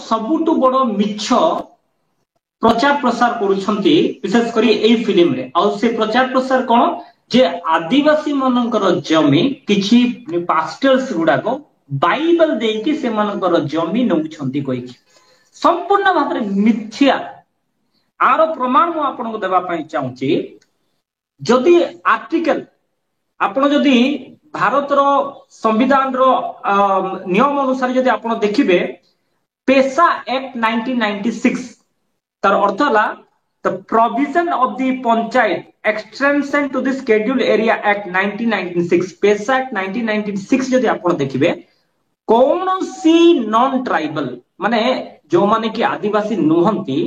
सबुठु बड़ मिछ प्रचार प्रसार करुछंती विशेष करी एई फिल्म रे आ से प्रचार प्रसार कोन जे आदिवासी मनकर जमी किछि पास्टर्स गुडा को बाइबल देकी से मनकर जमी नउछंती कहि संपूर्ण भाबरे मिथ्या आरो प्रमाण मु आपन को देबा पई चाहूची जदि आर्टिकल आपण जदि भारत रो संविधान रो नियम अनुसार जदि आपण देखिबे पेशा एक्ट 1996 तार अर्थ हला the provision of the panchayat extension to the schedule area act 1996 PESA act 1996 जदि आपण देखिबे कौन सी नॉन ट्राइबल माने जो माने कि आदिवासी नुहंती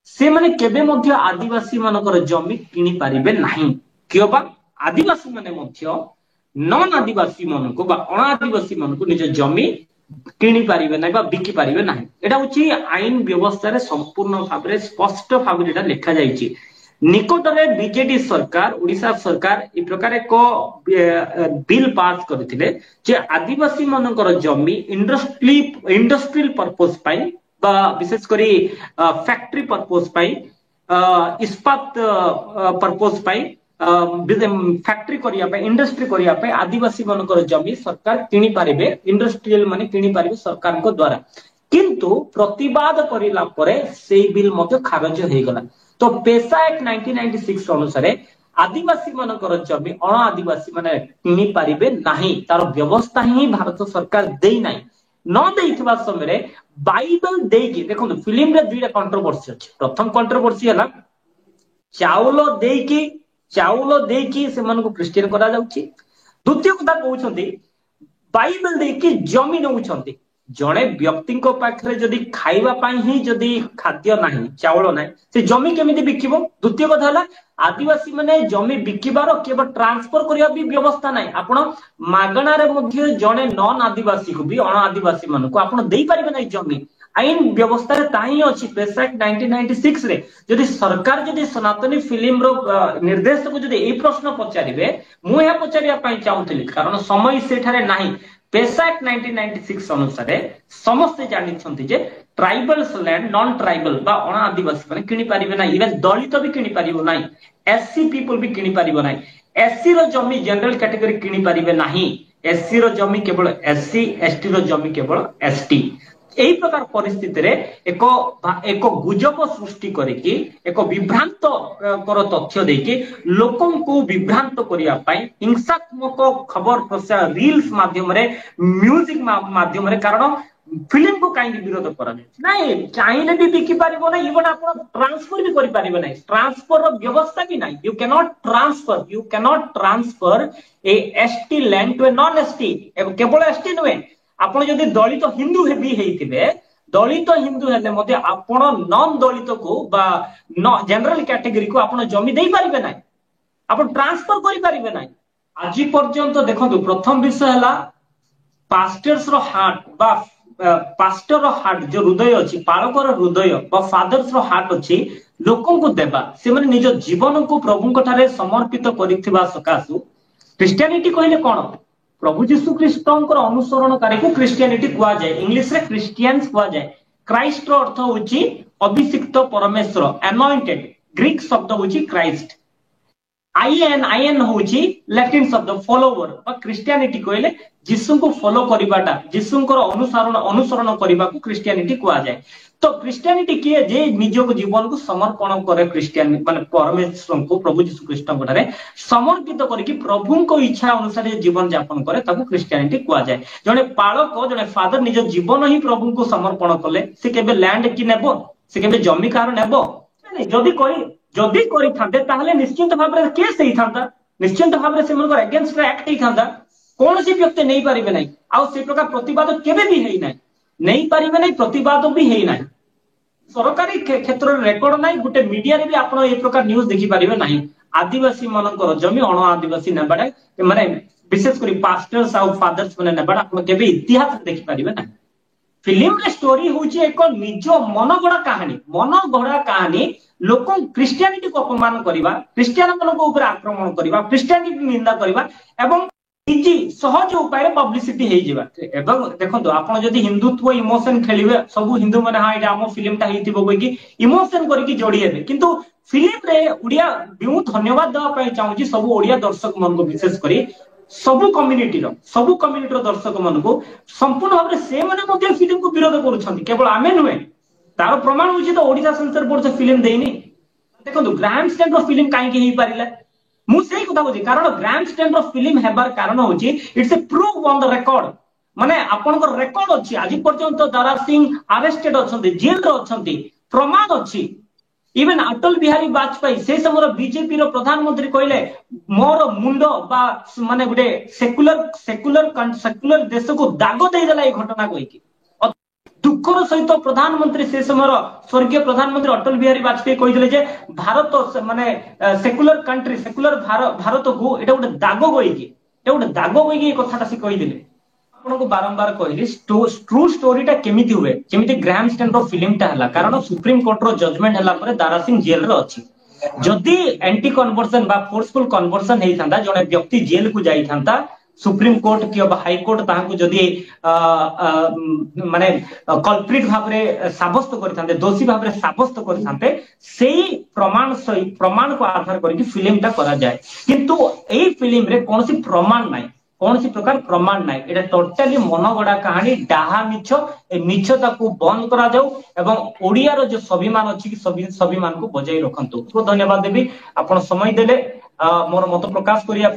से माने केबे मध्य आदिवासी मानकर जमी किनी पारिबे नाही कियोबा आदिवासी माने मध्य नॉन आदिवासी मानको बा अण आदिवासी मानको निज जमी किनी पारिबे नाही बा बिकी पारिबे नाही एटा होची आईन व्यवस्था रे संपूर्ण भाबरे स्पष्ट भाबरे एटा लिखा जाईची निकटरे बीजेडी सरकार ओडिसा सरकार ए प्रकार एको बिल पास करथिले जे आदिवासी मानकर जमी इंडस्ट्रियल पर्पस पाई बा विशेष करी फैक्ट्री पर्पस पाई इस्पात पर्पस पाई फैक्ट्री करिया पे इंडस्ट्री करिया पे आदिवासी मानकर जमी सरकार किनी पारिबे इंडस्ट्रियल माने किनी पारिबे सरकार को द्वारा किंतु प्रतिवाद करिला परे सेई बिल मते खारज हे गला तो पेशा एक्ट 1996 अनुसार आदिवासी मानकर जमी अण आदिवासी माने किनी पारिबे नाही तार व्यवस्था ही भारत सरकार देई नाही न देइथबा समय बाइबल देकी देखो फिल्म रे दुईटा कंट्रोवर्सी अछि प्रथम कंट्रोवर्सी हला चाउल देकी से मन को क्रिश्चियन करा जाउची द्वितीय कथा कहउछंती बाइबल देकी जमी नउछंती जणे व्यक्ति को पाखरे जदी खाइबा पाई ही जदी खाद्य नाही चाउल नाही से जमी केमिति बिकिबो द्वितीय कथा हला आदिवासी माने जमी बिकिबारो केवल ट्रांसफर करिया भी व्यवस्था नाही आपण मागणा रे मध्ये जणे नॉन आदिवासी को भी अण आदिवासी मन को आपण देई परिबे नाही जमी आईन व्यवस्था रे ताही अछि पेशा एक्ट 1996 रे जदी सरकार जदी सनातनी फिल्म रो निर्देशक जदी ए प्रश्न पचारिबे मु या पचारिया पई चाहूतली कारण समय सेठारे नाही पेशा एक्ट 1996 अनुसार समस्त जानि छंती जे ट्राइबल्स लैंड नॉन ट्राइबल बा अण आदिवासी माने किनि पारिबे नाही इवन दलित भी किनि पारिबो नाही एससी पीपल भी किनि पारिबो नाही एससी रो जमी जनरल कैटेगरी किनि पारिबे नाही एससी रो जमी केवल एससी एसटी रो जमी केवल एसटी एही प्रकार परिस्थिति रे एक गुजब सृष्टि करिकि एक विभ्रांत कर तथ्य देकी लोकन को विभ्रांत करिया पई हिंसात्मक खबर प्रसार रील्स माध्यम रे म्यूजिक माध्यम रे कारण फिल्म को काई विरोध करा नाही चाइले भी बिकी पारिबो ना इवन आपण ट्रांसफर भी करि पारिबो नाही ट्रांसफर रो व्यवस्था भी नाही you cannot transfer a ST land to a non ST केवल एसटी नुए आपण जदि दलित हिंदू भी हेइतिबे दलित हिंदू हेले मध्ये आपण नॉन दलित को बा जनरल कैटेगरी को आपण जमी देई पारिबे नाही आपण ट्रांसफर करि पारिबे नाही आज पर्यंत देखंतु प्रथम विषय हला पास्टर्स रो हार्ट बा पास्टर रो हार्ट जो हृदय अछि पालकर हृदय बा फादर्स रो हार्ट अछि लोकन को देबा से माने निज जीवन को प्रभु को ठारे समर्पित करिथिबा सकासु क्रिश्चियनिटी कहले कोन प्रभु यीशु ख्रीष्टंकर अनुसरणकारी को क्रिश्चियनिटी कुआ जाए इंग्लिश रे क्रिश्चियंस कुआ जाए क्राइस्ट रो अर्थ होची अभिषिक्त परमेश्वर अनॉइंटेड ग्रीक शब्द होची क्राइस्ट आईएन होची लैटिन शब्द फॉलोवर बा क्रिश्चियनिटी कहले यीशु को फॉलो करिबाटा यीशुंकर अनुसरण करिबा को क्रिश्चियनिटी कुआ जाए तो क्रिश्चियनिटी किए जे निज को जीवन को समर्पण करे क्रिश्चियन माने परमेश्वर को प्रभु यीशु ख्रीष्ट ठारे समर्पित करके प्रभु को इच्छा अनुसार जीवन यापन करे ताको क्रिश्चियनिटी कुआ जाए जने पालक जने फादर निज जीवन ही प्रभु को समर्पण कले से केबे लैंड कि नेबो से केबे जमी कार नेबो जदी करि थांते ताहले निश्चित भाबरे केस हेई थांता निश्चित भाबरे से मनकर अगेंस्ट एक्ट हेई थांता कौन सी व्यक्ति नहीं पारिबे नहीं आ से प्रकार प्रतिवाद केबे भी हेई नाही नहीं पारिबे नहीं प्रतिवाद भी हेई नाही सरकारी क्षेत्र रेकर्ड नाही गुटे मीडिया रे भी आपण ए प्रकार न्यूज देखि पारिबे नाही आदिवासी मानकर जमी अण आदिवासी नेबाडा माने विशेष करी पास्टर्स आ फादर्स माने नेबाडा आपण केबे इतिहास देखि पारिबे नाही फिल्म रे स्टोरी होची एक निज मनगढ़ा कहानी लोक क्रिश्चियनिटी को अपमान करवा क्रिश्चियन ऊपर आक्रमण करवा क्रिश्चियनिटी निंदा करवा एवं इजी सहज उपाय पब्लिसिटी हो जावा एवं देखो आप जदि हिंदुत्व इमोशन खेलिए सब हिंदू मैंने हाँ यहाँ आम फिल्म कही इमोशन करके जोड़ी हे किंतु फिल्म रे उड़िया बिहू धन्यवाद देवाई चाहूँगी सब ओडिया दर्शक मन को विशेष कर सबु कम्युनिटी दर्शक मन को संपूर्ण भाव से फिल्म को विरोध करुँच केवल आम नुहे तार प्रमाण हूँ तो ओडिशा सेंसर बोर्ड से फिल्म देनी देखो ग्रांड स्टैंड फिल्म कहीं पारा मुझे कथा कहूँ कारण ग्रांड स्टैंड फिल्म हेबार कारण हूँ it's a proof on the record माने आपन रेकर्ड अच्छी आज पर्यंत दारा सिंह अरेस्टेड अच्छा जेल अच्छा प्रमाण अच्छी इवन अटल बिहारी वाजपेयी से समय बीजेपी रो प्रधानमंत्री कहले मोर मुंड बा माने गोटे सेकुलर देश को दाग देदेला ये घटना कहीकि दुखर सहित प्रधानमंत्री से समय स्वर्गीय प्रधानमंत्री अटल बिहारी वाजपेयी कहते भारत माने सेकुलर कंट्री सेकुलर भारत को एटा गोटे दाग कहीकि कथा से कहीदे आपको बारंबार कहली ट्रू स्टोरीटा केमिति हुए जेमिति ग्राहम स्टैंड रो फिल्मटा हला कारण सुप्रीम कोर्ट रो जजमेंट हला परे दारा सिंह जेल रे अछि जदि एंटी कन्वर्सन बा फोर्सफुल कन्वर्सन हेई थांदा जने व्यक्ति जेल को जाई थांदा सुप्रीम कोर्ट कि हाई कोर्ट ताहां जदि माने कल्प्रिट भाव रे साब्यस्त करथांते दोषी भाव रे साब्यस्त करथांते सेही प्रमाण को आधार करके फिल्मटा करा जाय किंतु एई फिल्म रे कोनोसी प्रमाण नाही कौन सी प्रकार प्रमाण ना ये टोटाली मनगढ़ा कहानी डाहा मिछ मिछता को बंद करा जाऊ एवं ओडिया रो जो स्वाभिमान अच्छी स्वाभिमान को बजाई रखंतु धन्यवाद देवी आपण समय देले मोर मत प्रकाश करिया